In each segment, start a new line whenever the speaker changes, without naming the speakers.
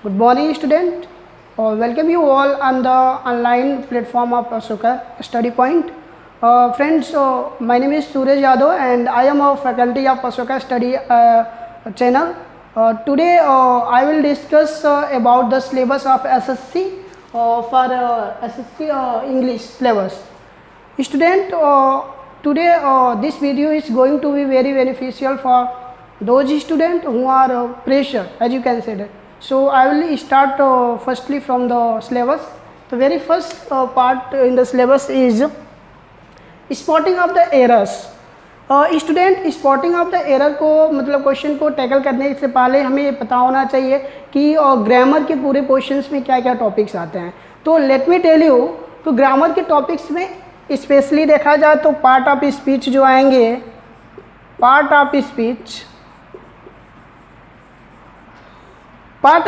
Good morning, student. Welcome you all on the online platform of Ashoka Study Point. Friends, my name is Suraj Yadav and I am a faculty of Ashoka Study channel. Today, I will discuss about the syllabus of SSC for SSC English syllabus. Student, today this video is going to be very beneficial for those students who are pressure, as you can say that. So I will start firstly from the syllabus. The very first part in the syllabus is spotting of the errors. Student spotting of the error को मतलब question को tackle करने से पहले हमें ये पता होना चाहिए कि ग्रामर के पूरे क्वेश्चंस में क्या क्या टॉपिक्स आते हैं. तो लेट मी टेल यू, तो ग्रामर के टॉपिक्स में स्पेशली देखा जाए तो पार्ट ऑफ स्पीच जो आएंगे, पार्ट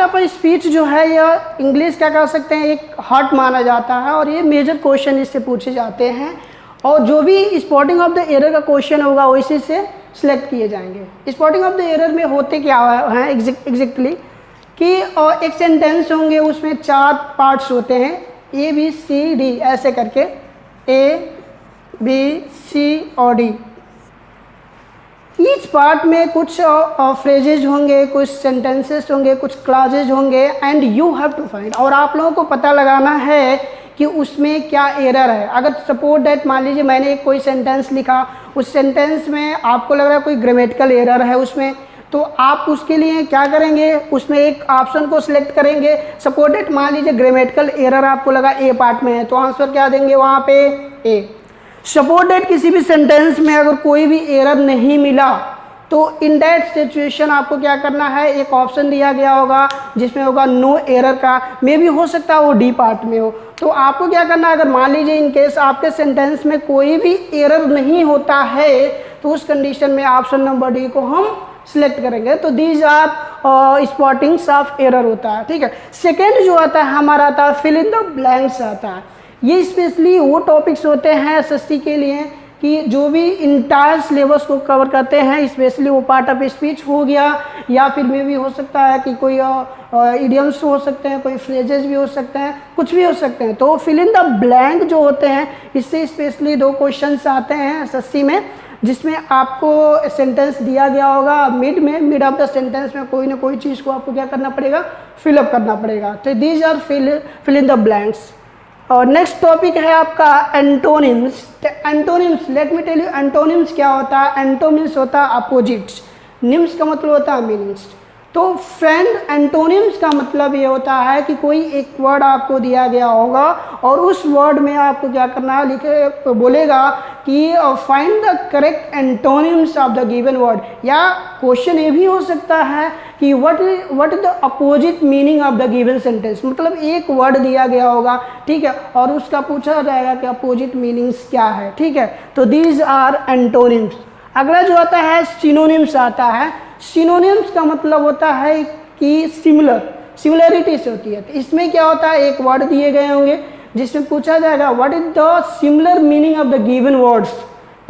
ऑफ स्पीच जो है यह इंग्लिश क्या कह सकते हैं, एक हार्ट माना जाता है और ये मेजर क्वेश्चन इससे पूछे जाते हैं और जो भी स्पॉटिंग ऑफ द एरर का क्वेश्चन होगा वैसे से सिलेक्ट किए जाएंगे. स्पॉटिंग ऑफ द एरर में होते क्या है एग्जैक्टली कि एक सेंटेंस होंगे, उसमें 4 पार्ट्स होते हैं A B C D ऐसे करके, A B C और D. ईच पार्ट में कुछ फ्रेजेज होंगे, कुछ सेंटेंसेस होंगे, कुछ क्लॉजेज होंगे and you have to find, और आप लोगों को पता लगाना है कि उसमें क्या एरर है. अगर सपोज दैट मान लीजिए मैंने एक कोई सेंटेंस लिखा, उस सेंटेंस में आपको लग रहा है कोई ग्रामेटिकल एरर है उसमें, तो आप उसके लिए क्या करेंगे, उसमें एक ऑप्शन को सिलेक्ट करेंगे. सपोज दैट मान लीजिए ग्रामेटिकल एरर आपको लगा ए पार्ट में है, तो आंसर क्या देंगे वहाँ पे ए. सपोज दैट किसी भी सेंटेंस में अगर कोई भी एरर नहीं मिला तो इन दैट सिचुएशन आपको क्या करना है, एक ऑप्शन दिया गया होगा जिसमें होगा नो एरर का, मे भी हो सकता है वो डी पार्ट में हो. तो आपको क्या करना है, अगर मान लीजिए इन केस आपके सेंटेंस में कोई भी एरर नहीं होता है तो उस कंडीशन में ऑप्शन नंबर डी को हम सिलेक्ट करेंगे. तो दीज आर स्पॉटिंग्स ऑफ एरर होता है. ठीक है. सेकेंड जो आता है हमारा आता है फिल इन द ब्लैंक्स आता है. ये स्पेशली वो टॉपिक्स होते हैं एसएससी के लिए कि जो भी इंटायर सिलेबस को कवर करते हैं, स्पेशली वो पार्ट ऑफ स्पीच हो गया या फिर में भी हो सकता है कि कोई इडियम्स हो सकते हैं, कोई फ्रेजेस भी हो सकते हैं, कुछ भी हो सकते हैं. तो फिल इन द ब्लैंक जो होते हैं इससे स्पेशली 2 क्वेश्चंस आते हैं एसएससी में, जिसमें आपको सेंटेंस दिया गया होगा, मिड ऑफ द सेंटेंस में कोई ना कोई चीज़ को आपको क्या करना पड़ेगा, फिलअप करना पड़ेगा. तो these are fill in the blanks. और नेक्स्ट टॉपिक है आपका antonyms. Antonyms, let me tell you antonyms क्या होता है. एंटोनिम्स होता है अपोजिट्स, निम्स का मतलब होता है मीनिंग्स. तो फ्रेंड एंटोनिम्स का मतलब ये होता है कि कोई एक वर्ड आपको दिया गया होगा और उस वर्ड में आपको क्या करना है, लिखे बोलेगा कि find the correct antonyms of the given word. या क्वेश्चन ये भी हो सकता है कि what is the opposite meaning of the given sentence. मतलब एक वर्ड दिया गया होगा, ठीक है, और उसका पूछा जाएगा कि अपोजिट मीनिंग्स क्या है. ठीक है. तो दीज आर एंटोनिम्स. अगला जो आता है सिनोनिम्स आता है. सिनोनिम्स का मतलब होता है कि सिमिलरिटीज होती है. तो इसमें क्या होता है, एक वर्ड दिए गए होंगे जिसमें पूछा जाएगा what is the similar meaning of the given words.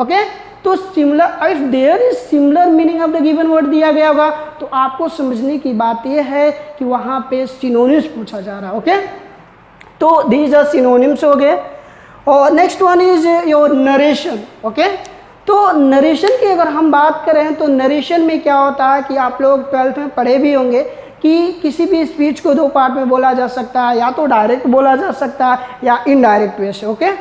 Okay. तो similar, if there is similar meaning of the given word दिया गया होगा तो आपको समझने की बात यह है कि वहाँ पे सिनोनिम्स पूछा जा रहा है. ओके. तो दीज आर सिनोनिम्स हो गए. और next one is your narration. Okay. तो नरेशन की अगर हम बात करें तो नरेशन में क्या होता है कि आप लोग 12th में पढ़े भी होंगे कि किसी भी स्पीच को 2 पार्ट में बोला जा सकता है, या तो डायरेक्ट बोला जा सकता है या इनडायरेक्ट वे से. ओके.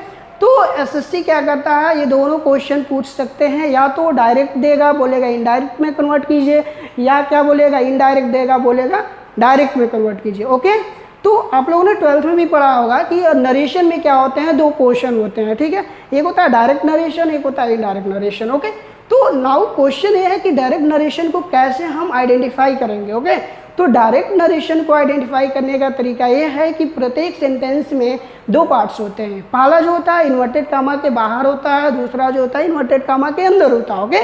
तो एसएससी क्या करता है, ये दोनों क्वेश्चन पूछ सकते हैं, या तो डायरेक्ट देगा बोलेगा इनडायरेक्ट में कन्वर्ट कीजिए, या क्या बोलेगा इनडायरेक्ट देगा बोलेगा डायरेक्ट में कन्वर्ट कीजिए. ओके. तो आप लोगों ने 12th में भी पढ़ा होगा कि नरेशन में क्या होते हैं, 2 पोर्शन होते हैं. ठीक है. एक होता है डायरेक्ट नरेशन, एक होता है इनडायरेक्ट नरेशन. ओके. तो नाउ क्वेश्चन ये है कि डायरेक्ट नरेशन को कैसे हम आइडेंटिफाई करेंगे. ओके. तो डायरेक्ट नरेशन को आइडेंटिफाई करने का तरीका ये है कि प्रत्येक सेंटेंस में 2 पार्ट्स होते हैं. पहला जो होता है इन्वर्टेड कामा के बाहर होता है, दूसरा जो होता है इन्वर्टेड कामा के अंदर होता है. ओके.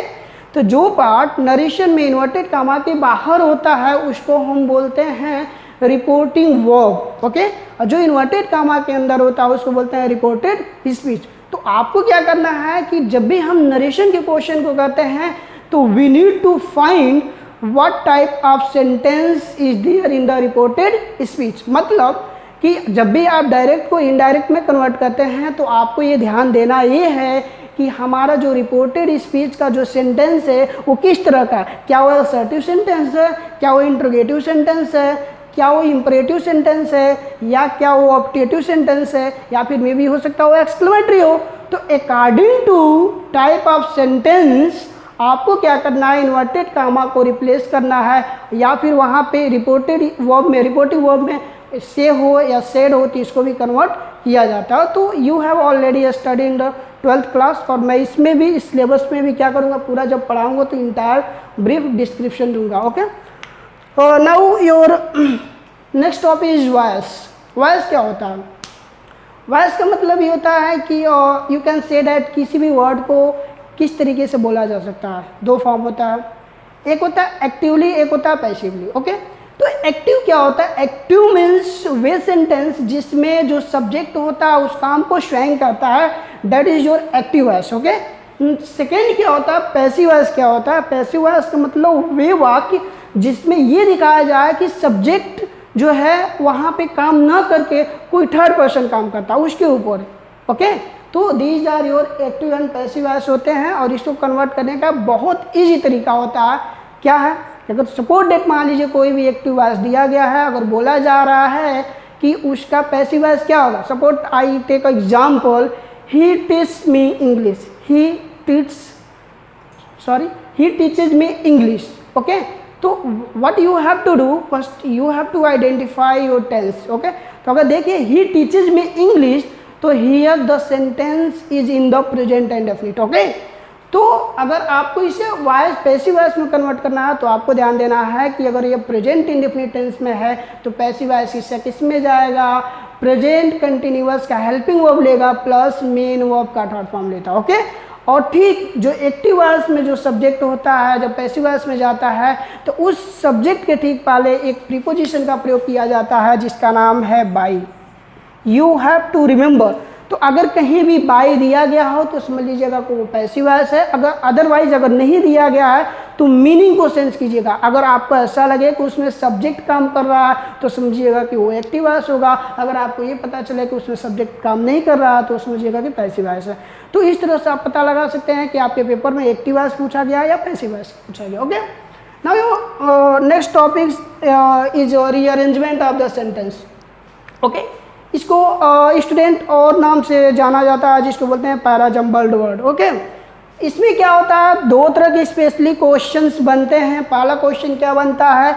तो जो पार्ट नरेशन में इन्वर्टेड कामा के बाहर होता है उसको हम बोलते हैं रिपोर्टिंग वर्ब. ओके. और जो इन्वर्टेड कामा के अंदर होता है उसको बोलते हैं रिपोर्टेड स्पीच. तो आपको क्या करना है कि जब भी हम नरेशन के क्वेश्चन को करते हैं तो we need to find what type of sentence is there in the reported speech. मतलब कि जब भी आप डायरेक्ट को इनडायरेक्ट में कन्वर्ट करते हैं तो आपको ये ध्यान देना ये है कि हमारा जो रिपोर्टेड स्पीच का जो सेंटेंस है वो किस तरह का है। क्या वो असर्टिव सेंटेंस है, क्या वो इंट्रोगेटिव सेंटेंस है, क्या वो इंपरेटिव सेंटेंस है, या क्या वो ऑप्टेटिव सेंटेंस है, या फिर मे भी हो सकता है वो एक्सक्लेमेटरी हो। तो according to type of sentence आपको क्या करना है, इन्वर्टेड कामा को रिप्लेस करना है, या फिर वहाँ पे रिपोर्टेड वर्ब में, रिपोर्टिव वर्ब में से हो या सेड हो तो इसको भी कन्वर्ट किया जाता है। तो you have already study in the 12th class, और मैं इसमें भी इस सिलेबस में भी क्या करूँगा, पूरा जब पढ़ाऊँगा तो इंटायर ब्रीफ डिस्क्रिप्शन दूंगा। Okay, now your next topic is voice. Voice क्या होता है? वॉइस का मतलब ये होता है कि यू कैन से दैट किसी भी वर्ड को किस तरीके से बोला जा सकता है। दो फॉर्म होता है, एक होता है एक्टिवली, एक होता है पैसिवली। ओके, तो एक्टिव क्या होता है? एक्टिव मीन्स वे सेंटेंस जिसमें जो सब्जेक्ट होता है उस काम को स्वयं करता है, that is your active voice. Okay, second क्या होता है? पैसिव वॉइस क्या होता है? पैसिव वॉइस का मतलब वे वाक्य जिसमें ये दिखाया जाए कि सब्जेक्ट जो है वहाँ पे काम ना करके कोई थर्ड पर्सन काम करता है उसके ऊपर। ओके, तो these are your active and passive voice होते हैं, और इसको कन्वर्ट करने का बहुत ईजी तरीका होता है। क्या है? अगर सपोज डेट मान लीजिए कोई भी एक्टिव वॉइस दिया गया है, अगर बोला जा रहा है कि उसका पैसिव वॉइस क्या होगा। Suppose I take example, he teach me English, he teaches me English. Okay, तो what you have to do, first you have to identify your tense. Okay, तो अगर देखिए ही टीचेज मी इंग्लिश, तो here the sentence is in the present and definite. Okay, तो अगर आपको इसे voice passive voice में कन्वर्ट करना है तो आपको ध्यान देना है कि अगर ये प्रेजेंट इंडेफिनिट टेंस में है तो पैसिव वॉइस इससे किस में जाएगा, प्रेजेंट कंटिन्यूअस का हेल्पिंग वर्ब लेगा प्लस मेन वर्ब का थर्ड फॉर्म लेता। ओके, और ठीक जो एक्टिव वॉइस में जो सब्जेक्ट होता है जब पैसिव वॉइस में जाता है तो उस सब्जेक्ट के ठीक पहले एक प्रीपोजिशन का प्रयोग किया जाता है जिसका नाम है by. You have to remember, तो अगर कहीं भी बाई दिया गया हो तो समझ लीजिएगा कि वो पैसिव वॉइस है। अगर अदरवाइज अगर नहीं दिया गया है तो मीनिंग को सेंस कीजिएगा। अगर आपको ऐसा लगे कि उसमें सब्जेक्ट काम कर रहा है तो समझिएगा कि वो एक्टिव वॉइस होगा। अगर आपको ये पता चले कि उसमें सब्जेक्ट काम नहीं कर रहा तो समझिएगा कि पैसिव वॉइस है। तो इस तरह से आप पता लगा सकते हैं कि आपके पेपर में एक्टिव वॉइस पूछा गया या पैसिव वॉइस पूछा गया। Okay, now your next topic is rearrangement of the sentence. Okay, इसको स्टूडेंट और नाम से जाना जाता है जिसको बोलते हैं पैरा जम्बल्ड वर्ड। ओके, इसमें क्या होता है, दो तरह के स्पेशली क्वेश्चंस बनते हैं। पहला क्वेश्चन क्या बनता है,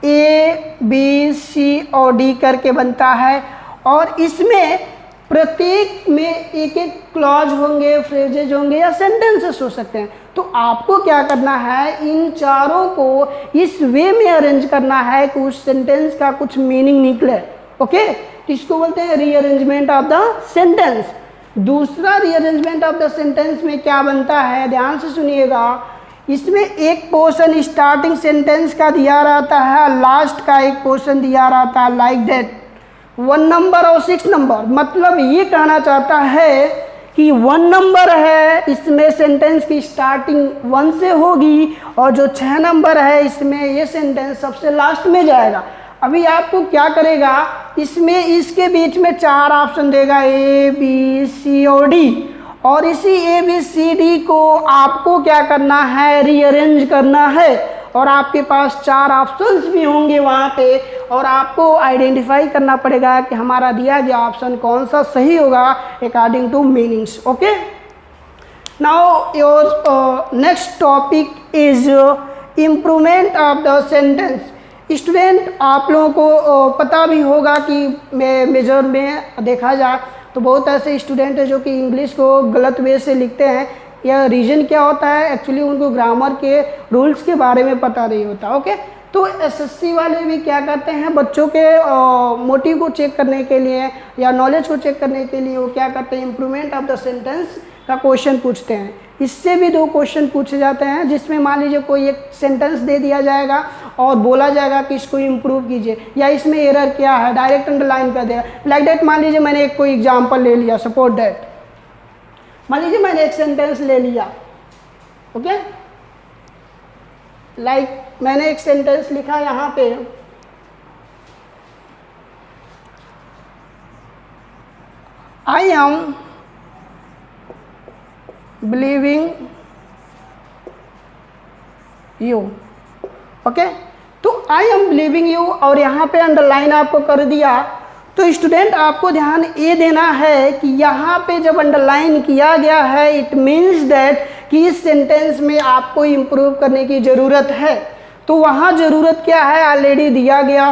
ए बी सी और डी करके बनता है, और इसमें प्रत्येक में एक एक क्लॉज होंगे, फ्रेजेज होंगे या सेंटेंसेस हो सकते हैं। तो आपको क्या करना है, इन चारों को इस वे में अरेंज करना है कि उस सेंटेंस का कुछ मीनिंग निकले। ओके, इसको बोलते हैं रीअरेंजमेंट ऑफ द सेंटेंस। दूसरा रीअरेंजमेंट ऑफ द सेंटेंस में क्या बनता है, ध्यान से सुनिएगा। इसमें एक पोर्शन स्टार्टिंग सेंटेंस का दिया रहता है, लास्ट का एक पोर्शन दिया रहता है, लाइक दैट 1 नंबर और 6 नंबर। मतलब ये कहना चाहता है कि 1 नंबर है इसमें सेंटेंस की स्टार्टिंग 1 से होगी, और जो 6 नंबर है इसमें ये सेंटेंस सबसे लास्ट में जाएगा। अभी आपको क्या करेगा, इसमें इसके बीच में 4 ऑप्शन देगा, ए बी सी और डी, और इसी ए बी सी डी को आपको क्या करना है, रीअरेंज करना है, और आपके पास 4 ऑप्शंस भी होंगे वहाँ पे, और आपको आइडेंटिफाई करना पड़ेगा कि हमारा दिया गया ऑप्शन कौन सा सही होगा according two meanings. Okay, now your next topic is improvement of the sentence. Student, आप लोगों को पता भी होगा कि मेजर में देखा जाए तो बहुत ऐसे स्टूडेंट हैं जो कि इंग्लिश को गलत वे से लिखते हैं। या रीज़न क्या होता है, एक्चुअली उनको ग्रामर के रूल्स के बारे में पता नहीं होता। ओके, तो एसएससी वाले भी क्या करते हैं, बच्चों के मोटिव को चेक करने के लिए या नॉलेज को चेक करने के लिए वो क्या करते हैं, इम्प्रूवमेंट ऑफ द सेंटेंस का क्वेश्चन पूछते हैं। इससे भी 2 क्वेश्चन पूछे जाते हैं, जिसमें मान लीजिए कोई एक सेंटेंस दे दिया जाएगा और बोला जाएगा कि इसको इम्प्रूव कीजिए, या इसमें एरर क्या है, डायरेक्ट अंडरलाइन कर देगा। लाइक दैट, मान लीजिए मैंने एक कोई एग्जाम्पल ले लिया, सपोज दैट मान लीजिए मैंने एक सेंटेंस ले लिया। ओके, लाइक मैंने एक सेंटेंस लिखा यहाँ पे, I am believing you. Okay, तो आई एम बिलीविंग यू और यहाँ पे अंडरलाइन आपको कर दिया। तो स्टूडेंट आपको ध्यान ये देना है कि यहाँ पे जब अंडरलाइन किया गया है, इट मीन्स दैट कि इस सेंटेंस में आपको इम्प्रूव करने की ज़रूरत है। तो वहाँ ज़रूरत क्या है, ऑलरेडी दिया गया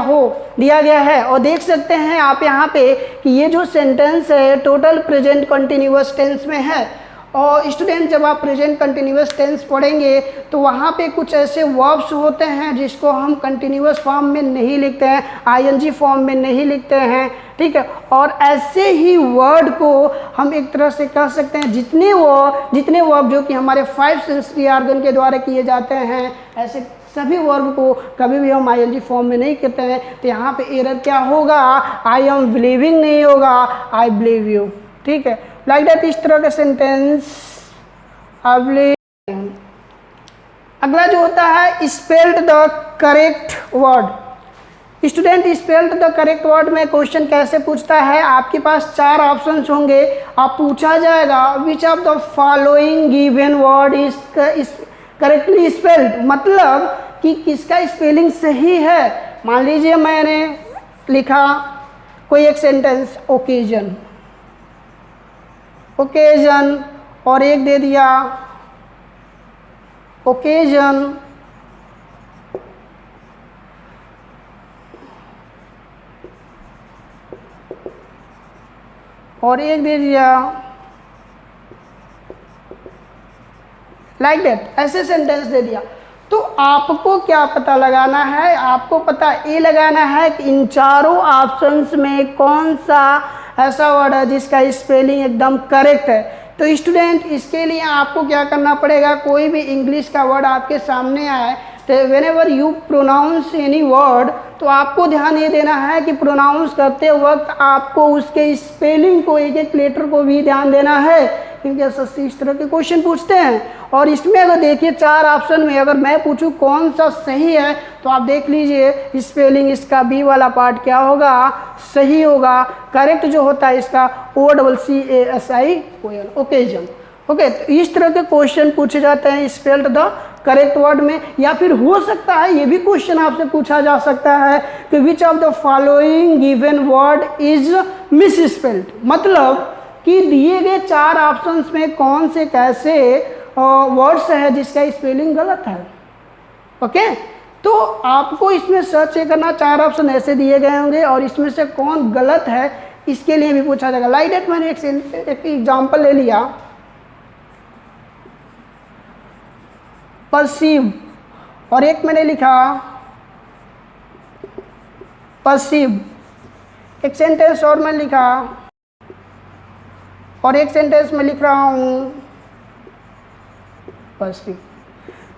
है। और देख सकते हैं आप यहाँ पे कि ये जो सेंटेंस है टोटल प्रेजेंट कंटिन्यूअस टेंस में है। और स्टूडेंट जब आप प्रेजेंट कंटिन्यूअस टेंस पढ़ेंगे तो वहाँ पे कुछ ऐसे वर्ब्स होते हैं जिसको हम कंटिन्यूअस फॉर्म में नहीं लिखते हैं, आईएनजी फॉर्म में नहीं लिखते हैं, ठीक है। और ऐसे ही वर्ड को हम एक तरह से कह सकते हैं जितने वर्ब जो कि हमारे 5 सेंसरी ऑर्गन के द्वारा किए जाते हैं, ऐसे सभी वर्ब को कभी भी हम आईएनजी फॉर्म में नहीं कहते हैं। तो यहाँ पे एरर क्या होगा, आई एम बिलीविंग नहीं होगा, आई बिलीव यू, ठीक है। लाइक दैट इस तरह का सेंटेंस अगला जो होता है spelled the correct word. Student spelled the correct word में क्वेश्चन कैसे पूछता है, आपके पास 4 ऑप्शंस होंगे। आप पूछा जाएगा which of the following given word is correctly spelled, मतलब कि किसका स्पेलिंग सही है। मान लीजिए मैंने लिखा कोई एक सेंटेंस ओकेजन और एक दे दिया ओकेजन और एक दे दिया लाइक दैट, ऐसे सेंटेंस दे दिया। तो आपको क्या पता लगाना है, आपको पता ये लगाना है कि इन चारों ऑप्शंस में कौन सा ऐसा वर्ड है जिसका स्पेलिंग एकदम करेक्ट है। तो स्टूडेंट इसके लिए आपको क्या करना पड़ेगा, कोई भी इंग्लिश का वर्ड आपके सामने आए तो whenever you pronounce any word, तो आपको ध्यान ये देना है कि प्रोनाउंस करते वक्त आपको उसके स्पेलिंग को, एक एक लेटर को भी ध्यान देना है, क्योंकि एसएससी इस तरह के क्वेश्चन पूछते हैं। और इसमें अगर देखिए 4 ऑप्शन में अगर मैं पूछूं कौन सा सही है, तो आप देख लीजिए स्पेलिंग इसका बी वाला पार्ट क्या होगा, सही होगा। करेक्ट जो होता है इसका OCCASI ओकेजन। ओके, तो इस तरह के क्वेश्चन पूछे जाते हैं स्पेल्ड द करेक्ट वर्ड में। या फिर हो सकता है ये भी क्वेश्चन आपसे पूछा जा सकता है कि which of the following given word is miss spelled, मतलब कि दिए गए 4 ऑप्शंस में कौन से कैसे वर्ड्स है जिसका स्पेलिंग गलत है। ओके, तो आपको इसमें सर्च करना, 4 ऑप्शन ऐसे दिए गए होंगे और इसमें से कौन गलत है इसके लिए भी पूछा जाएगा। लाइक दैट मैंने एक एग्जाम्पल ले लिया, परसीव और एक मैंने लिखा परसीव, एक सेंटेंस और मैं लिखा और एक सेंटेंस में लिख रहा हूं परसीव।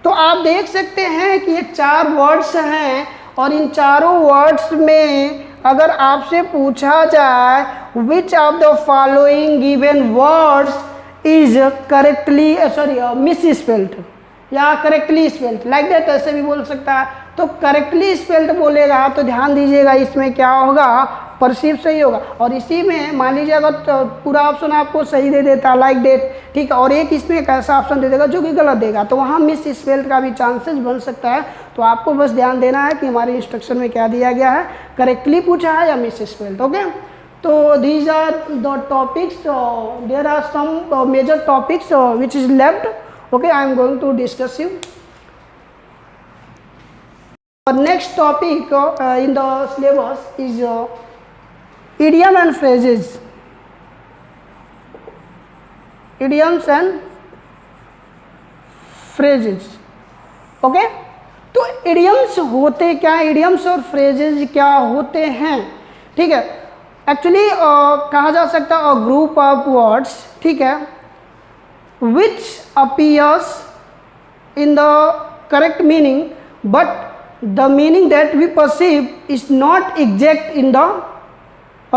तो आप देख सकते हैं कि ये 4 वर्ड्स हैं और इन चारों वर्ड्स में अगर आपसे पूछा जाए which of the following given words is correctly miss spelled या करेक्टली स्पेल्ड, लाइक दैट ऐसे भी बोल सकता है। तो करेक्टली स्पेल्ड बोलेगा तो ध्यान दीजिएगा इसमें क्या होगा, परसीव सही होगा। और इसी में मान लीजिए अगर तो पूरा ऑप्शन आपको सही दे देता लाइक दैट, ठीक है, और एक इसमें एक ऐसा ऑप्शन दे देगा जो कि गलत देगा, तो वहाँ मिस स्पेल्ड का भी चांसेस बन सकता है। तो आपको बस ध्यान देना है कि हमारे इंस्ट्रक्शन में क्या दिया गया है, करेक्टली पूछा है या मिस स्पेल्ड। ओके, तो these are the topics, there are some major topics which is left. Okay, I am going to discuss you. Our next topic in the syllabus is idiom and phrases. Idioms and phrases. Okay? तो idioms होते क्या, idioms और phrases क्या होते हैं, ठीक है। Actually कहा जा सकता है ग्रुप ऑफ वर्ड्स, ठीक है, which appears in the correct meaning but the meaning that we perceive is not exact in the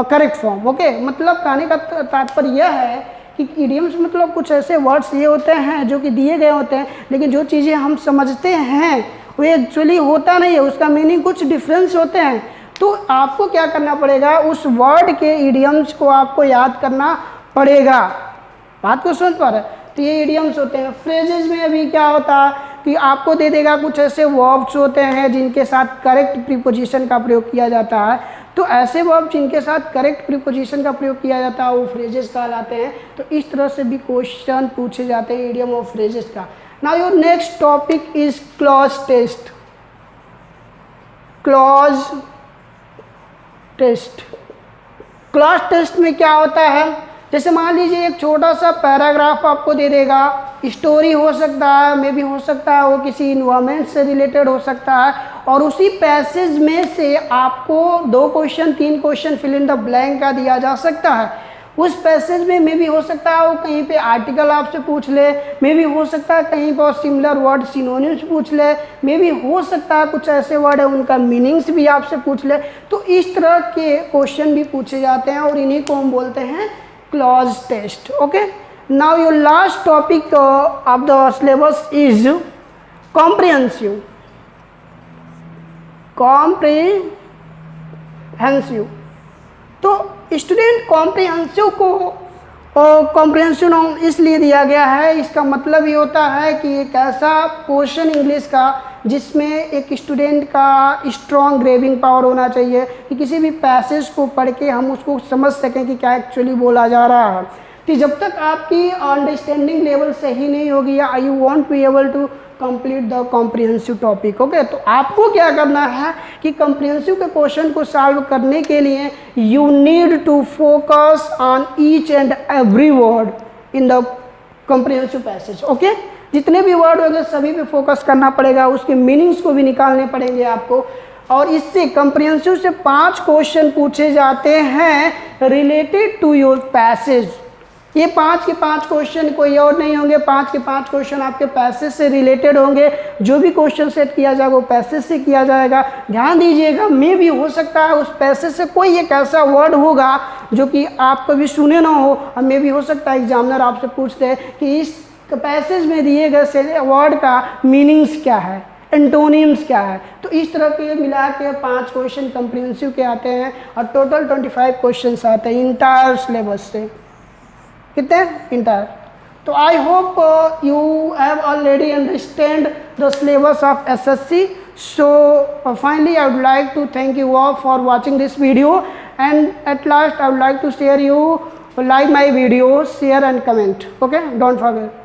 correct form. Okay, मतलब कहने का तात्पर्य यह है कि इडियम्स मतलब कुछ ऐसे वर्ड्स ये होते हैं जो कि दिए गए होते हैं, लेकिन जो चीज़ें हम समझते हैं वो एक्चुअली होता नहीं है, उसका मीनिंग कुछ डिफरेंस होते हैं। तो आपको क्या करना पड़ेगा, उस वर्ड के इडियम्स को आपको याद करना पड़ेगा। बात को समझ पा रहे हैं? तो ये इडियम्स होते हैं। फ्रेजेस में अभी क्या होता है कि आपको दे देगा कुछ ऐसे वर्ब्स होते हैं जिनके साथ करेक्ट प्रीपोजिशन का प्रयोग किया जाता है। तो ऐसे वर्ब जिनके साथ करेक्ट प्रीपोजिशन का प्रयोग किया जाता है वो फ्रेजेस कहलाते हैं। तो इस तरह से भी क्वेश्चन पूछे जाते हैं इडियम और फ्रेजेस का। Now your next topic is clause test. Clause test, clause test में क्या होता है, जैसे मान लीजिए एक छोटा सा पैराग्राफ आपको दे देगा, स्टोरी हो सकता है, मे भी हो सकता है वो किसी इन्वायरमेंट से रिलेटेड हो सकता है, और उसी पैसेज में से आपको 2 question 3 question fill in the blank का दिया जा सकता है। उस पैसेज में मे भी हो सकता है वो कहीं पे आर्टिकल आपसे पूछ ले, मे भी हो सकता है कहीं पर सिमिलर वर्ड सिनोनिम्स पूछ ले, मे भी हो सकता है कुछ ऐसे वर्ड है उनका मीनिंग्स भी आपसे पूछ ले। तो इस तरह के क्वेश्चन भी पूछे जाते हैं और इन्हीं को हम बोलते हैं clause test. Okay, now your last topic of the syllabus is comprehensive. Comprehensive, तो स्टूडेंट कॉम्प्रिहेंसिव को कॉम्प्रिहेंसिव नाउन इसलिए दिया गया है, इसका मतलब ये होता है कि एक ऐसा पोर्शन इंग्लिश का जिसमें एक स्टूडेंट का स्ट्रॉन्ग ग्रेविंग पावर होना चाहिए कि किसी भी पैसेज को पढ़ के हम उसको समझ सकें कि क्या एक्चुअली बोला जा रहा है। कि जब तक आपकी अंडरस्टैंडिंग लेवल सही नहीं होगी या you want to be able to complete the comprehensive topic, okay, तो आपको क्या करना है कि कॉम्प्रिहेंसिव के क्वेश्चन को सॉल्व करने के लिए you need to focus on each and every word in the comprehensive passage. Okay, जितने भी वर्ड होंगे सभी पे फोकस करना पड़ेगा, उसके मीनिंग्स को भी निकालने पड़ेंगे आपको। और इससे कॉम्प्रिहेंसिव से 5 क्वेश्चन पूछे जाते हैं रिलेटेड टू योर पैसेज। ये 5 के 5 क्वेश्चन कोई और नहीं होंगे, 5 के 5 क्वेश्चन आपके पैसेज से रिलेटेड होंगे। जो भी क्वेश्चन सेट किया जाएगा वो पैसेज से किया जाएगा। ध्यान दीजिएगा, मे भी हो सकता है उस पैसेज से कोई एक ऐसा वर्ड होगा जो कि आप कभी सुने ना हो, और मे भी हो सकता है एग्जामिनर आपसे पूछते हैं कि इस पैसेज में दिए गए वर्ड का मीनिंग्स क्या है, एंटोनिम्स क्या है। तो इस तरह के मिला के 5 क्वेश्चन कॉम्प्रिहेंसिव के आते हैं और टोटल 25 क्वेश्चन आते हैं इंटायर सिलेबस से। कितने इंटायर? तो I hope you have already understand the syllabus of SSC. So finally I would like to thank you all for watching this video, and at last I would like to share you like my video, share and comment. Okay, don't forget.